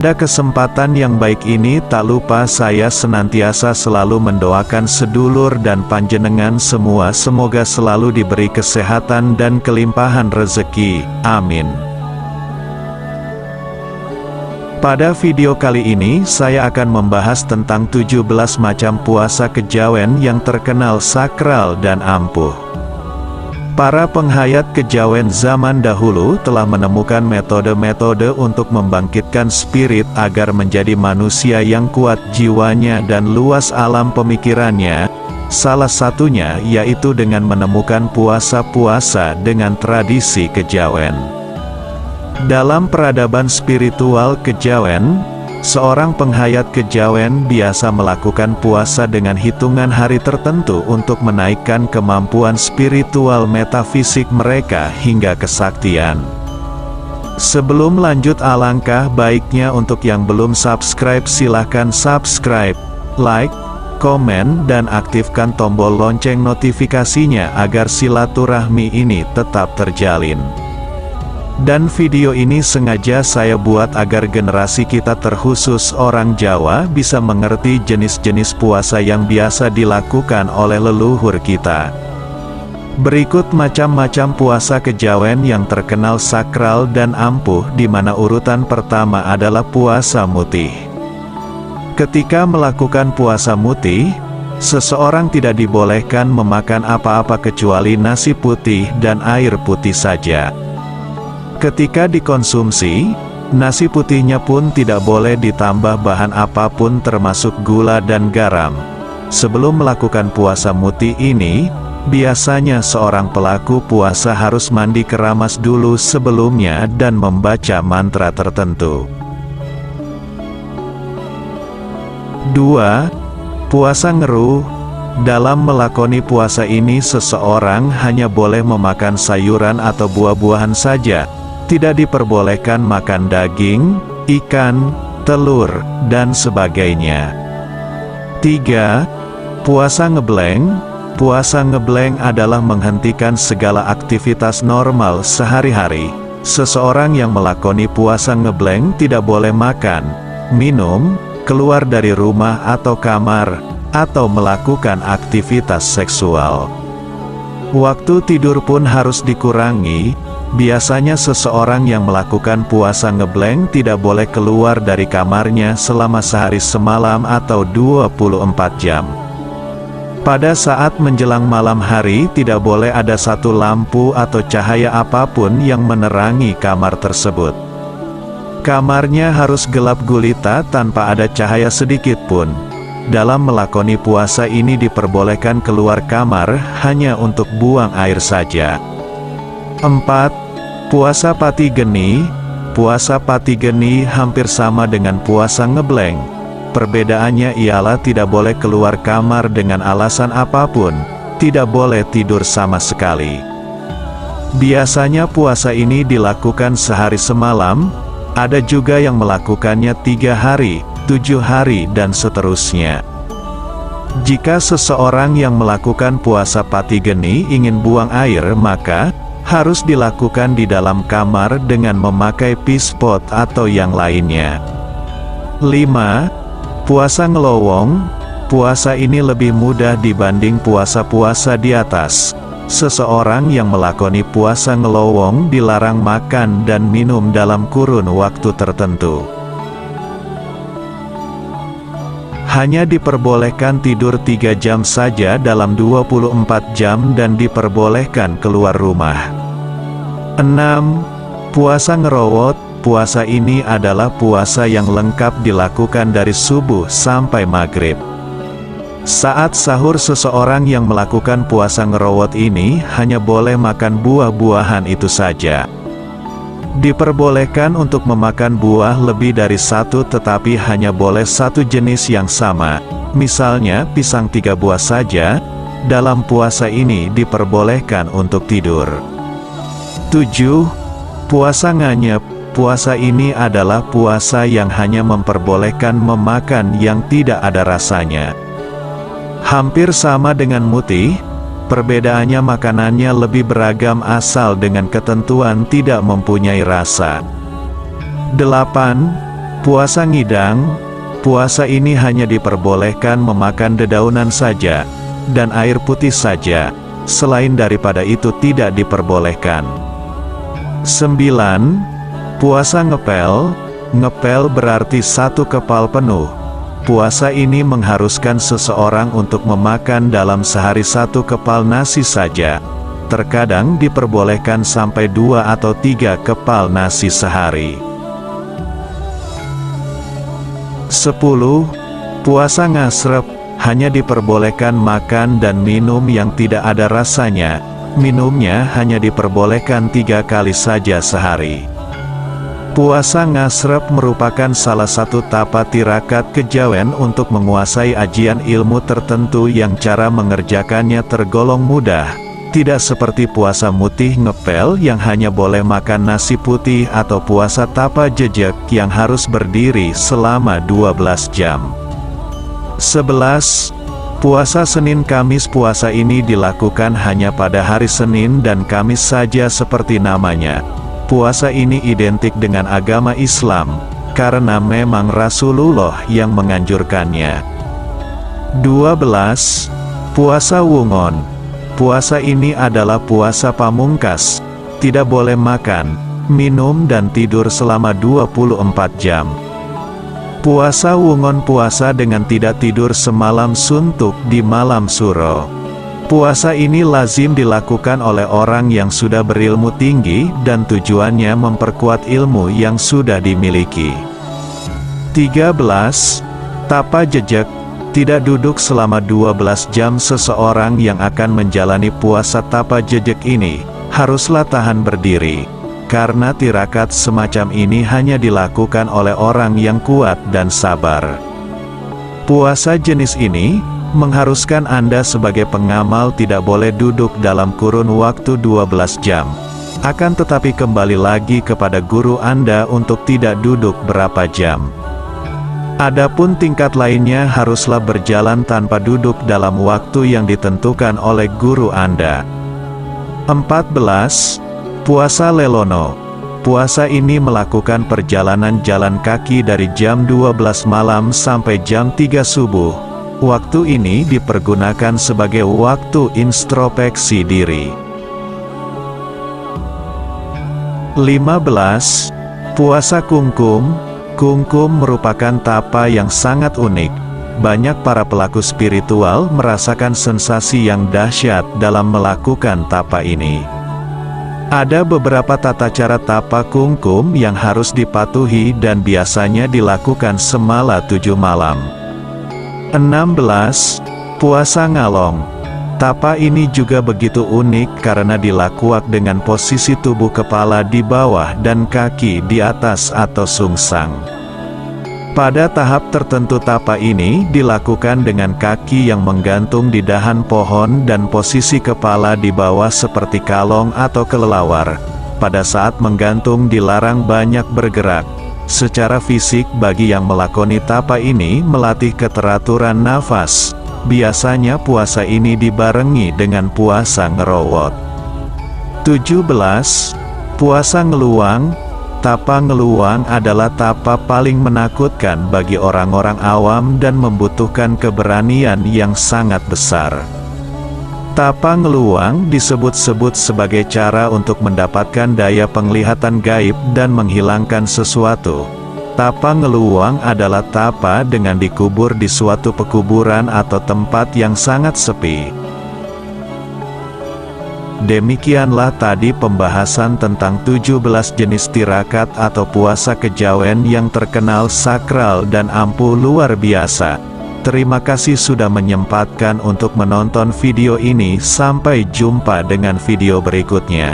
Pada kesempatan yang baik ini tak lupa saya senantiasa selalu mendoakan sedulur dan panjenengan semua semoga selalu diberi kesehatan dan kelimpahan rezeki. Amin. Pada video kali ini saya akan membahas tentang 17 macam puasa kejawen yang terkenal sakral dan ampuh. Para penghayat kejawen zaman dahulu telah menemukan metode-metode untuk membangkitkan spirit agar menjadi manusia yang kuat jiwanya dan luas alam pemikirannya. Salah satunya yaitu dengan menemukan puasa-puasa dengan tradisi kejawen. Dalam peradaban spiritual kejawen, seorang penghayat kejawen biasa melakukan puasa dengan hitungan hari tertentu untuk menaikkan kemampuan spiritual metafisik mereka hingga kesaktian. Sebelum lanjut, alangkah baiknya untuk yang belum subscribe silahkan subscribe, like, komen, dan aktifkan tombol lonceng notifikasinya agar silaturahmi ini tetap terjalin. Dan video ini sengaja saya buat agar generasi kita terkhusus orang Jawa bisa mengerti jenis-jenis puasa yang biasa dilakukan oleh leluhur kita. Berikut macam-macam puasa kejawen yang terkenal sakral dan ampuh, di mana urutan pertama adalah puasa mutih. Ketika melakukan puasa mutih, seseorang tidak dibolehkan memakan apa-apa kecuali nasi putih dan air putih saja. Ketika dikonsumsi, nasi putihnya pun tidak boleh ditambah bahan apapun termasuk gula dan garam. Sebelum melakukan puasa mutih ini, biasanya seorang pelaku puasa harus mandi keramas dulu sebelumnya dan membaca mantra tertentu. 2. Puasa ngeruh. Dalam melakoni puasa ini seseorang hanya boleh memakan sayuran atau buah-buahan saja. Tidak diperbolehkan makan daging, ikan, telur, dan sebagainya. 3. Puasa ngebleng. Puasa ngebleng adalah menghentikan segala aktivitas normal sehari-hari. Seseorang yang melakoni puasa ngebleng tidak boleh makan, minum, keluar dari rumah atau kamar, atau melakukan aktivitas seksual. Waktu tidur pun harus dikurangi. Biasanya seseorang yang melakukan puasa ngebleng tidak boleh keluar dari kamarnya selama sehari semalam atau 24 jam. Pada saat menjelang malam hari tidak boleh ada satu lampu atau cahaya apapun yang menerangi kamar tersebut. Kamarnya harus gelap gulita tanpa ada cahaya sedikit pun. Dalam melakoni puasa ini diperbolehkan keluar kamar hanya untuk buang air saja. 4. Puasa pati geni. Puasa pati geni hampir sama dengan puasa ngebleng. Perbedaannya ialah tidak boleh keluar kamar dengan alasan apapun, tidak boleh tidur sama sekali. Biasanya puasa ini dilakukan sehari semalam, ada juga yang melakukannya 3 hari, 7 hari, dan seterusnya. Jika seseorang yang melakukan puasa pati geni ingin buang air, maka harus dilakukan di dalam kamar dengan memakai pispot atau yang lainnya. 5. Puasa ngelowong. Puasa ini lebih mudah dibanding puasa-puasa di atas. Seseorang yang melakoni puasa ngelowong dilarang makan dan minum dalam kurun waktu tertentu. Hanya diperbolehkan tidur 3 jam saja dalam 24 jam dan diperbolehkan keluar rumah. 6. Puasa ngerowot. Puasa ini adalah puasa yang lengkap dilakukan dari subuh sampai maghrib. Saat sahur seseorang yang melakukan puasa ngerowot ini hanya boleh makan buah-buahan itu saja. Diperbolehkan untuk memakan buah lebih dari satu tetapi hanya boleh satu jenis yang sama. Misalnya pisang 3 buah saja. Dalam puasa ini diperbolehkan untuk tidur. 7. Puasa nganyep. Puasa ini adalah puasa yang hanya memperbolehkan memakan yang tidak ada rasanya. Hampir sama dengan mutih, perbedaannya makanannya lebih beragam asal dengan ketentuan tidak mempunyai rasa. 8. Puasa ngidang, puasa ini hanya diperbolehkan memakan dedaunan saja, dan air putih saja, selain daripada itu tidak diperbolehkan. 9. Puasa ngepel, ngepel berarti satu kepal penuh. Puasa ini mengharuskan seseorang untuk memakan dalam sehari satu kepal nasi saja. Terkadang diperbolehkan sampai 2 atau 3 kepal nasi sehari. 10. Puasa ngasrep, hanya diperbolehkan makan dan minum yang tidak ada rasanya. Minumnya hanya diperbolehkan 3 kali saja sehari. Puasa ngasrep merupakan salah satu tapa tirakat kejawen untuk menguasai ajian ilmu tertentu yang cara mengerjakannya tergolong mudah. Tidak seperti puasa mutih ngepel yang hanya boleh makan nasi putih atau puasa tapa jejek yang harus berdiri selama 12 jam. 11. Puasa Senin Kamis. Puasa ini dilakukan hanya pada hari Senin dan Kamis saja seperti namanya. Puasa ini identik dengan agama Islam, karena memang Rasulullah yang menganjurkannya. 12. Puasa Wungon. Puasa ini adalah puasa pamungkas, tidak boleh makan, minum dan tidur selama 24 jam. Puasa Wungon, puasa dengan tidak tidur semalam suntuk di malam suro. Puasa ini lazim dilakukan oleh orang yang sudah berilmu tinggi dan tujuannya memperkuat ilmu yang sudah dimiliki. 13. Tapa jejek. Tidak duduk selama 12 jam. Seseorang yang akan menjalani puasa tapa jejek ini haruslah tahan berdiri, karena tirakat semacam ini hanya dilakukan oleh orang yang kuat dan sabar. Puasa jenis ini mengharuskan Anda sebagai pengamal tidak boleh duduk dalam kurun waktu 12 jam. Akan tetapi kembali lagi kepada guru Anda untuk tidak duduk berapa jam. Adapun tingkat lainnya haruslah berjalan tanpa duduk dalam waktu yang ditentukan oleh guru Anda. 14. Puasa Lelono. Puasa ini melakukan perjalanan jalan kaki dari jam 12 malam sampai jam 3 subuh. Waktu ini dipergunakan sebagai waktu introspeksi diri. 15. Puasa Kungkum. Kungkum merupakan tapa yang sangat unik. Banyak para pelaku spiritual merasakan sensasi yang dahsyat dalam melakukan tapa ini. Ada beberapa tata cara tapa kungkum yang harus dipatuhi dan biasanya dilakukan semala 7 malam. 16. Puasa Ngalong. Tapa ini juga begitu unik karena dilakukan dengan posisi tubuh kepala di bawah dan kaki di atas atau sungsang. Pada tahap tertentu tapa ini dilakukan dengan kaki yang menggantung di dahan pohon dan posisi kepala di bawah seperti kalong atau kelelawar. Pada saat menggantung dilarang banyak bergerak. Secara fisik bagi yang melakoni tapa ini melatih keteraturan nafas. Biasanya puasa ini dibarengi dengan puasa ngerowot. 17. Puasa Ngeluang. Tapa ngeluang adalah tapa paling menakutkan bagi orang-orang awam dan membutuhkan keberanian yang sangat besar. Tapa ngeluang disebut-sebut sebagai cara untuk mendapatkan daya penglihatan gaib dan menghilangkan sesuatu. Tapa ngeluang adalah tapa dengan dikubur di suatu pekuburan atau tempat yang sangat sepi. Demikianlah tadi pembahasan tentang 17 jenis tirakat atau puasa kejawen yang terkenal sakral dan ampuh luar biasa. Terima kasih sudah menyempatkan untuk menonton video ini. Sampai jumpa dengan video berikutnya.